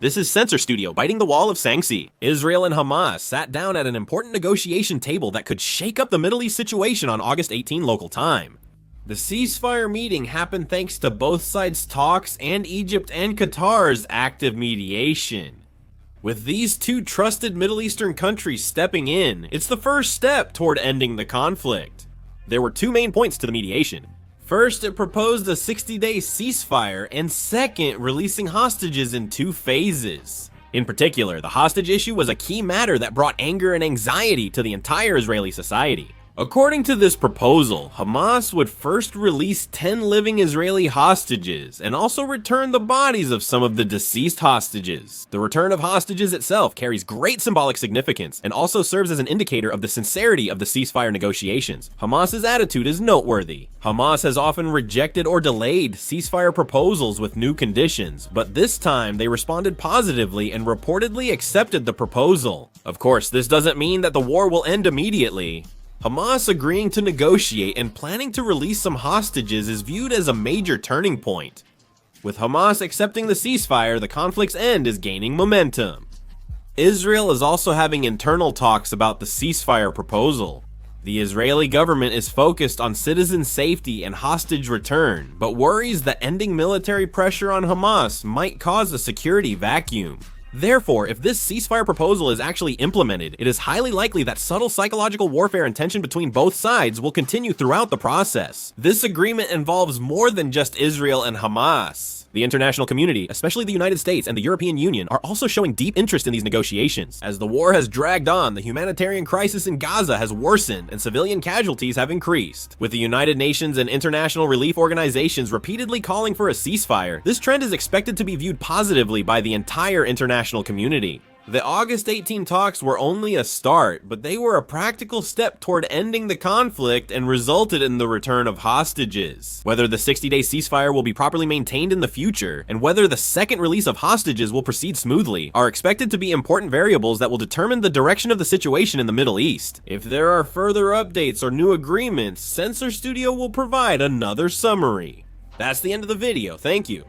This is Censor Studio biting the wall of Sangsi. Israel and Hamas sat down at an important negotiation table that could shake up the Middle East situation on August 18 local time. The ceasefire meeting happened thanks to both sides' talks and Egypt and Qatar's active mediation. With these two trusted Middle Eastern countries stepping in, it's the first step toward ending the conflict. There were two main points to the mediation. First, it proposed a 60-day ceasefire, and second, releasing hostages in 2 phases. In particular, the hostage issue was a key matter that brought anger and anxiety to the entire Israeli society. According to this proposal, Hamas would first release 10 living Israeli hostages and also return the bodies of some of the deceased hostages. The return of hostages itself carries great symbolic significance and also serves as an indicator of the sincerity of the ceasefire negotiations. Hamas's attitude is noteworthy. Hamas has often rejected or delayed ceasefire proposals with new conditions, but this time they responded positively and reportedly accepted the proposal. Of course, this doesn't mean that the war will end immediately. Hamas agreeing to negotiate and planning to release some hostages is viewed as a major turning point. With Hamas accepting the ceasefire, the conflict's end is gaining momentum. Israel is also having internal talks about the ceasefire proposal. The Israeli government is focused on citizen safety and hostage return, but worries that ending military pressure on Hamas might cause a security vacuum. Therefore, if this ceasefire proposal is actually implemented, it is highly likely that subtle psychological warfare and tension between both sides will continue throughout the process. This agreement involves more than just Israel and Hamas. The international community, especially the United States and the European Union, are also showing deep interest in these negotiations. As the war has dragged on, the humanitarian crisis in Gaza has worsened and civilian casualties have increased. With the United Nations and international relief organizations repeatedly calling for a ceasefire, this trend is expected to be viewed positively by the entire international community. The August 18 talks were only a start, but they were a practical step toward ending the conflict and resulted in the return of hostages. Whether the 60-day ceasefire will be properly maintained in the future, and whether the second release of hostages will proceed smoothly, are expected to be important variables that will determine the direction of the situation in the Middle East. If there are further updates or new agreements, Censor Studio will provide another summary. That's the end of the video, thank you.